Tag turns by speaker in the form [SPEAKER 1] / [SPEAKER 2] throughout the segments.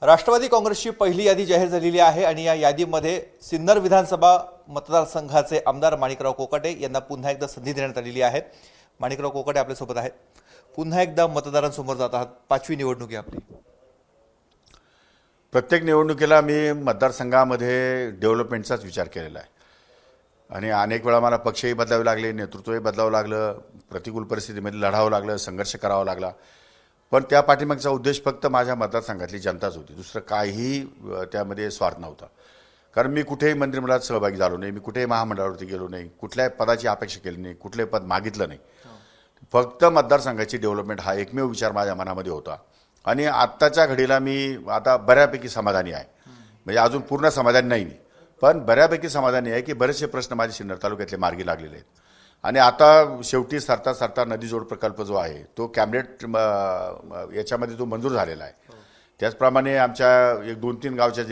[SPEAKER 1] राष्ट्रवादी काँग्रेसची पहिली यादी जाहीर झालेली आहे आणि या यादीमध्ये सिन्नर विधानसभा मतदारसंघाचे आमदार माणिकराव कोकाटे यांना पुन्हा एकदा संधी देण्यात आलेली आहे। माणिकराव कोकाटे आपल्यासोबत आहेत। पुन्हा एकदा मतदारांसमोर जात आहात। पाचवी निवडणूक आहे आपली।
[SPEAKER 2] प्रत्येक निवडणुकीला मी मतदारसंघामध्ये डेव्हलपमेंटचाच विचार केलेला आहे आणि अनेक वेळा मला पक्षही बदलावे लागले, नेतृत्वही बदलावं लागलं, प्रतिकूल परिस्थितीमध्ये लढावं लागलं, संघर्ष करावा लागला। पण त्या पाठीमागचा उद्देश फक्त माझ्या मतदारसंघातली जनताच होती, दुसरं काहीही त्यामध्ये स्वार्थ नव्हता। कारण मी कुठेही मंत्रिमंडळात सहभागी झालो नाही, मी कुठेही महामंडळावरती गेलो नाही, कुठल्याही पदाची अपेक्षा केली नाही, कुठले पद मागितलं नाही। फक्त मतदारसंघाची डेव्हलपमेंट हा एकमेव विचार माझ्या मनामध्ये होता आणि आत्ताच्या घडीला मी आता बऱ्यापैकी समाधानी आहे। म्हणजे अजून पूर्ण समाधानी नाही मी, पण बऱ्यापैकी समाधानी आहे की बरेचसे प्रश्न माझे सिन्नर तालुक्यातले मार्गी लागलेले आहेत आणि आता शेवटी सरता सरता नदी जोड प्रकल्प जो आहे तो कॅबिनेट याच्यामध्ये तो मंजूर झालेला आहे। त्याचप्रमाणे आमच्या एक 2-3 गावच्या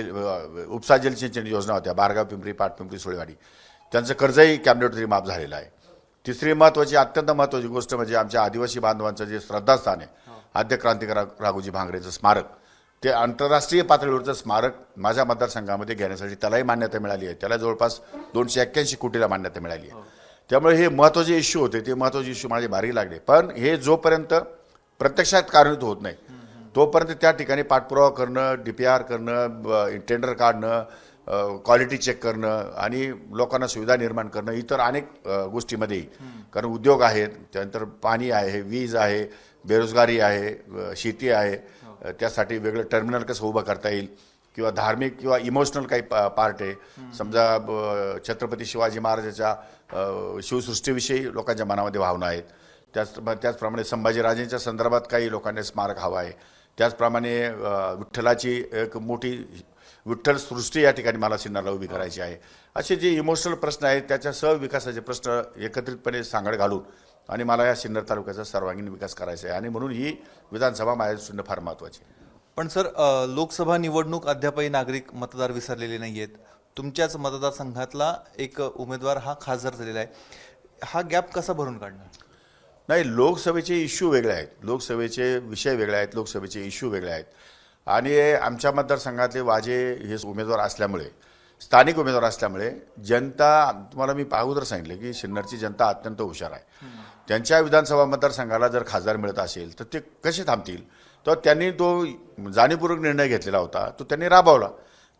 [SPEAKER 2] उपसा जलसिंचन योजना होत्या, बारगाव पिंपरी, पाटपिंपरी, सुळेवाडी, त्यांचं कर्जही कॅबिनेटवरती माफ झालेलं आहे। तिसरी महत्त्वाची, अत्यंत महत्त्वाची गोष्ट म्हणजे आमच्या आदिवासी बांधवांचं जे श्रद्धास्थान आहे आद्य क्रांतिकारक राघोजी भांगरेचं स्मारक, ते आंतरराष्ट्रीय पातळीवरचं स्मारक माझ्या मतदारसंघामध्ये घेण्यासाठी त्यालाही मान्यता मिळाली आहे। त्याला जवळपास 281 कोटीला मान्यता मिळाली आहे। त्यामुळे हे महत्त्वाचे इश्यू होते, ते महत्त्वाचे इश्यू माझे मार्गी लागले। पण हे जोपर्यंत प्रत्यक्षात कार्यान्वित होत नाही तोपर्यंत त्या ठिकाणी पाठपुरावा करणं, DPR करणं, टेंडर काढणं, क्वालिटी चेक करणं आणि लोकांना सुविधा निर्माण करणं, इतर अनेक गोष्टीमध्ये, कारण उद्योग आहेत, त्यानंतर पाणी आहे, वीज आहे, बेरोजगारी आहे, शेती आहे, त्यासाठी वेगळं टर्मिनल कसं उभं करता येईल किंवा धार्मिक किंवा इमोशनल काही पार्ट आहे। समजा छत्रपती शिवाजी महाराजांच्या शिवसृष्टीविषयी लोकांच्या मनामध्ये भावना आहेत, त्याचप्रमाणे संभाजीराजेंच्या संदर्भात काही लोकांना स्मारक हवं आहे, त्याचप्रमाणे विठ्ठलाची एक मोठी विठ्ठल सृष्टी या ठिकाणी मला सिन्नरला उभी करायची आहे। असे जे इमोशनल प्रश्न आहेत त्याच्या सहविकासाचे प्रश्न एकत्रितपणे सांगड घालून आणि मला या सिन्नर तालुक्याचा सर्वांगीण विकास करायचा आहे आणि म्हणून ही विधानसभा माझ्या दृष्टीने फार महत्त्वाची आहे।
[SPEAKER 1] पण सर, लोकसभा निवडणूक अद्यापही नागरिक मतदार विसरलेले नाहीयेत। तुमच्याच मतदारसंघातला एक उमेदवार हा खासदार झालेला आहे, हा गॅप कसा भरून काढणार?
[SPEAKER 2] नाही, लोकसभेचे इश्यू वेगळे आहेत, लोकसभेचे विषय वेगळे आहेत, लोकसभेचे इश्यू वेगळे आहेत आणि आमच्या मतदारसंघातले वाजे हे उमेदवार असल्यामुळे, स्थानिक उमेदवार असल्यामुळे जनता, तुम्हाला मी अगोदर सांगितलं की सिन्नरची जनता अत्यंत हुशार आहे। त्यांच्या विधानसभा मतदारसंघाला जर खासदार मिळत असेल तर ते कसे थांबतील? तर त्यांनी तो जाणीवपूर्वक निर्णय घेतलेला होता, तो त्यांनी राबवला।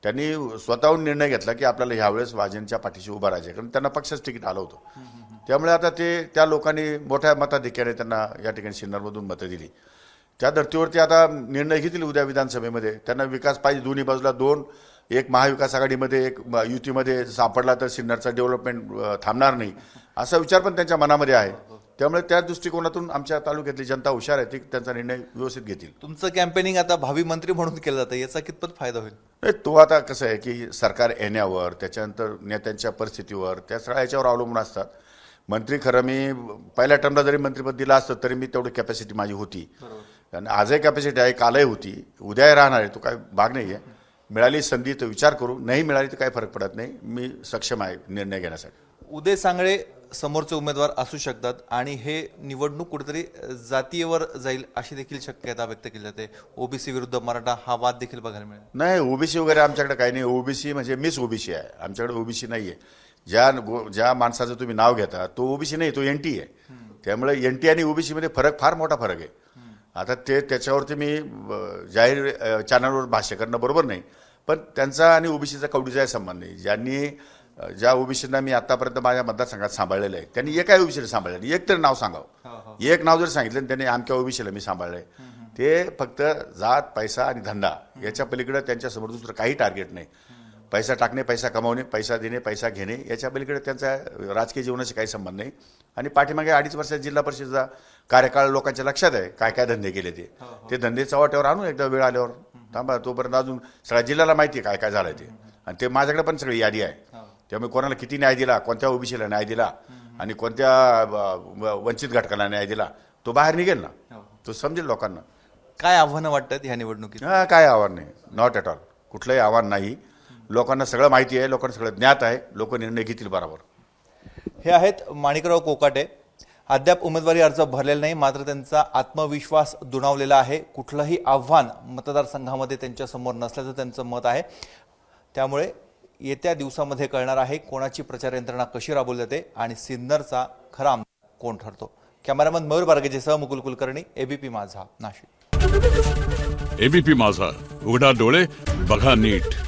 [SPEAKER 2] त्यांनी स्वतःहून निर्णय घेतला की आपल्याला ह्यावेळेस वाजेंच्या पाठीशी उभं राहायचं, कारण त्यांना पक्षाचं तिकीट आलं होतं। त्यामुळे आता त्या लोकांनी मोठ्या मताधिक्याने त्यांना या ठिकाणी सिन्नरमधून मतं दिली। त्या धर्तीवरती आता निर्णय घेतील उद्या विधानसभेमध्ये। त्यांना विकास पाहिजे, दोन्ही बाजूला दोन, एक महाविकास आघाडीमध्ये एक युतीमध्ये सापडला तर सिन्नरचा डेव्हलपमेंट थांबणार नाही असा विचार पण त्यांच्या मनामध्ये आहे। त्यामुळे त्या दृष्टिकोनातून आमच्या तालुक्यातली जनता हुशार आहे, ती त्यांचा निर्णय व्यवस्थित घेतील।
[SPEAKER 1] तुमचं कॅम्पेनिंग आता भावी मंत्री म्हणून केलं जातं, याचा कितपत फायदा होईल?
[SPEAKER 2] नाही, तो आता कसं आहे की सरकार येण्यावर, त्याच्यानंतर नेत्यांच्या परिस्थितीवर, त्या सगळ्या याच्यावर अवलंबून असतात। मंत्री खरं मी पहिल्या टर्मला जरी मंत्रिपद दिलं असतं तरी मी तेवढी कॅपॅसिटी माझी होती आणि आजही कॅपॅसिटी आहे, कालही होती, उद्याही राहणार आहे, तो काय भाग नाही आहे। मिळाली संधी तर विचार करू, नाही मिळाली तर काही फरक पडत नाही, मी सक्षम आहे निर्णय घेण्यासाठी।
[SPEAKER 1] उदय सांगळे समोरचे उमेदवार असू शकतात आणि हे निवडणूक कुठेतरी जातीयवर जाईल अशी देखील शक्यता व्यक्त केली जाते। ओबीसी विरुद्ध मराठा हा वाद देखील बघायला मिळेल।
[SPEAKER 2] नाही, ओबीसी वगैरे आमच्याकडे काही नाही। ओबीसी म्हणजे मीच ओबीसी आहे, आमच्याकडे ओबीसी नाही आहे। ज्या माणसाचं तुम्ही नाव घेता तो ओबीसी नाही, तो NT आहे। त्यामुळे NT आणि ओबीसी मध्ये फार मोठा फरक आहे। आता त्याच्यावरती मी जाहीर चॅनलवर भाष्य करणं बरोबर नाही, पण त्यांचा आणि ओबीसीचा कवडीचा संबंध नाही। ज्या ओबीसींना मी आतापर्यंत माझ्या मतदारसंघात सांभाळलेलं आहे त्यांनी एका ओबीसीला सांभाळलं, एक तरी नाव सांगावं, एक नाव जर सांगितलं त्यांनी आमच्या ओबीसीला मी सांभाळलंय, ते फक्त जात, पैसा आणि धंदा याच्या पलीकडे त्यांच्यासमोर दुसरं काही टार्गेट नाही। पैसा टाकणे, पैसा कमावणे, पैसा देणे, पैसा घेणे याच्या पलीकडे त्यांचा राजकीय जीवनाशी काही संबंध नाही। आणि पाठीमागे 2.5 वर्षात जिल्हा परिषदेचा कार्यकाळ लोकांच्या लक्षात आहे, काय काय धंदे केले ते धंदे चव्हाट्यावर आणून एकदा वेळ आल्यावर, थांबा तोपर्यंत अजून सगळ्या जिल्ह्याला माहिती आहे काय काय झालंय ते, आणि ते माझ्याकडे पण सगळी यादी आहे। त्यामुळे कोणाला किती न्याय दिला, कोणत्या ओबीसीला न्याय दिला आणि कोणत्या वंचित घटकाला न्याय दिला, तो बाहेर निघेल ना, तो समजेल लोकांना।
[SPEAKER 1] काय आव्हानं वाटतात ह्या निवडणुकीत?
[SPEAKER 2] काय आव्हान नाही, नॉट ॲट ऑल, कुठलंही आव्हान नाही। लोकांना सगळं माहिती आहे, लोकांना सगळं ज्ञात आहे, लोक निर्णय घेतील बरोबर।
[SPEAKER 1] हे आहेत माणिकराव कोकाटे। अद्याप उमेदवारी अर्ज भरलेला नाही, मात्र त्यांचा आत्मविश्वास दुणावलेला आहे. कुठलंही आव्हान मतदारसंघामध्ये त्यांच्यासमोर नसल्याचं त्यांचं मत आहे. त्यामुळे येत्या दिवसामध्ये कळणार आहे कोणाची प्रचार यंत्रणा कशी राबवली जाते आणि सिन्नरचा खरा आमदार कोण ठरतो. कॅमेरामन मयूर बारगेसह मुकुल कुलकर्णी, एबीपी माझा, नाशिक.
[SPEAKER 3] एबीपी माझा, उघडा डोळे बघा नीट.